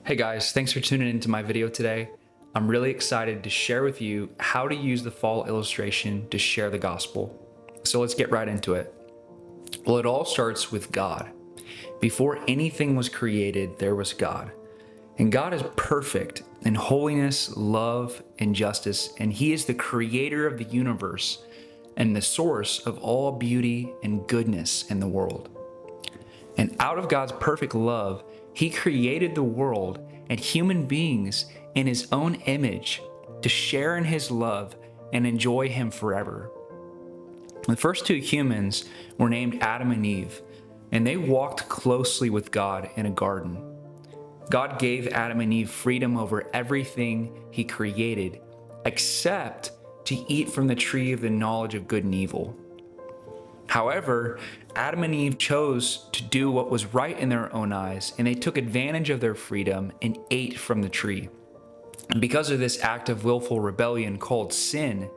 Hey guys, thanks for tuning into my video today. I'm really excited to share with you how to use the fall illustration to share the gospel. So let's get right into it. Well, it all starts with God. Before anything was created, there was God. And God is perfect in holiness, love, and justice, and He is the creator of the universe and the source of all beauty and goodness in the world. And out of God's perfect love, He created the world and human beings in His own image to share in His love and enjoy Him forever. The first two humans were named Adam and Eve, and they walked closely with God in a garden. God gave Adam and Eve freedom over everything He created, except to eat from the tree of the knowledge of good and evil. However, Adam and Eve chose to do what was right in their own eyes, and they took advantage of their freedom and ate from the tree. And because of this act of willful rebellion called sin,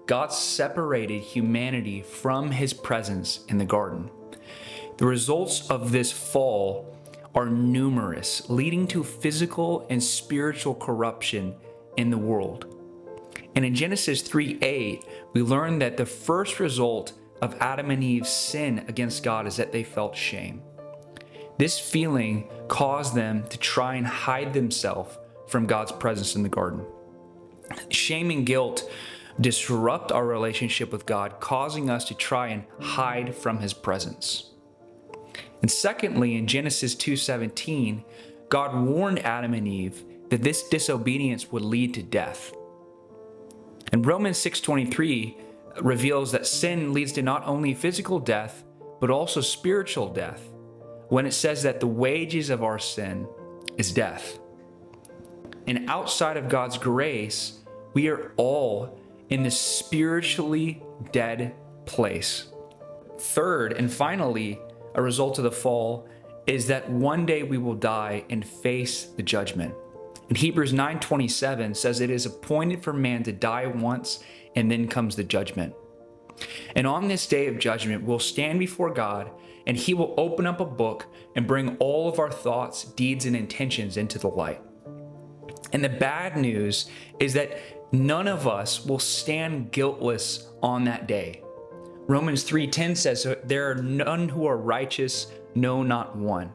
God separated humanity from His presence in the garden. The results of this fall are numerous, leading to physical and spiritual corruption in the world. And in Genesis 3:8, we learn that the first result of Adam and Eve's sin against God is that they felt shame. This feeling caused them to try and hide themselves from God's presence in the garden. Shame and guilt disrupt our relationship with God, causing us to try and hide from His presence. And secondly, in Genesis 2:17, God warned Adam and Eve that this disobedience would lead to death. And Romans 6:23 reveals that sin leads to not only physical death, but also spiritual death, when it says that the wages of our sin is death. And outside of God's grace, we are all in this spiritually dead place. Third, and finally, a result of the fall is that one day we will die and face the judgment. And Hebrews 9:27 says it is appointed for man to die once, and then comes the judgment. And on this day of judgment, we'll stand before God, and He will open up a book and bring all of our thoughts, deeds, and intentions into the light. And the bad news is that none of us will stand guiltless on that day. Romans 3:10 says, "There are none who are righteous, no, not one."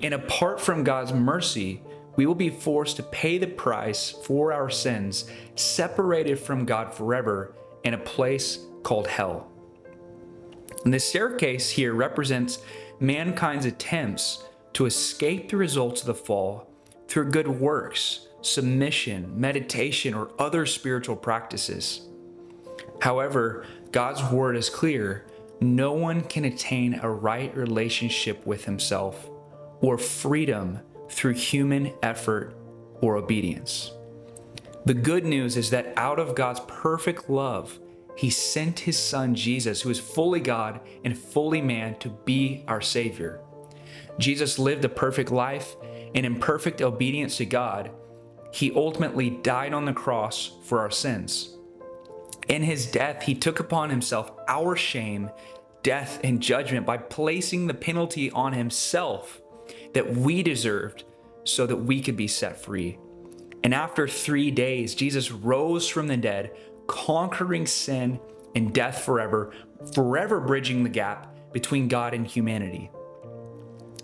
And apart from God's mercy, we will be forced to pay the price for our sins, separated from God forever in a place called hell. And the staircase here represents mankind's attempts to escape the results of the fall through good works, submission, meditation, or other spiritual practices. However, God's word is clear. No one can attain a right relationship with Himself or freedom through human effort or obedience. The good news is that out of God's perfect love, He sent His Son Jesus, who is fully God and fully man, to be our Savior. Jesus lived a perfect life, and in perfect obedience to God, He ultimately died on the cross for our sins. In His death, He took upon Himself our shame, death, and judgment by placing the penalty on Himself that we deserved so that we could be set free. And after 3 days, Jesus rose from the dead, conquering sin and death forever bridging the gap between God and humanity.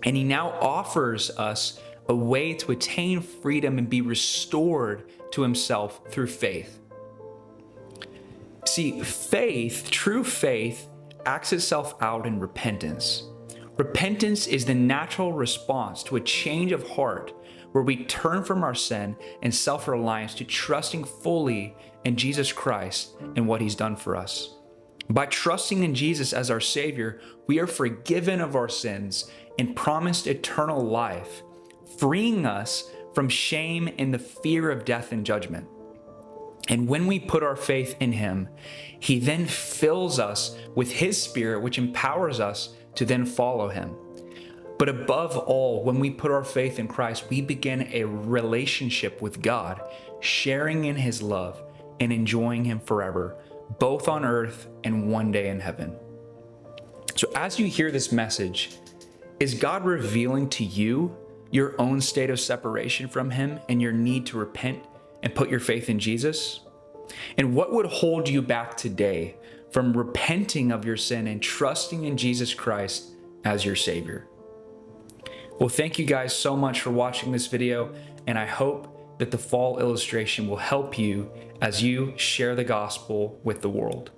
And He now offers us a way to attain freedom and be restored to Himself through faith. See, true faith, acts itself out in repentance. Repentance is the natural response to a change of heart where we turn from our sin and self-reliance to trusting fully in Jesus Christ and what He's done for us. By trusting in Jesus as our Savior, we are forgiven of our sins and promised eternal life, freeing us from shame and the fear of death and judgment. And when we put our faith in Him, He then fills us with His Spirit, which empowers us to then follow Him. But above all, when we put our faith in Christ, we begin a relationship with God, sharing in His love and enjoying Him forever, both on earth and one day in heaven. So as you hear this message, is God revealing to you your own state of separation from Him and your need to repent and put your faith in Jesus? And what would hold you back today from repenting of your sin and trusting in Jesus Christ as your Savior? Well, thank you guys so much for watching this video, and I hope that the fall illustration will help you as you share the gospel with the world.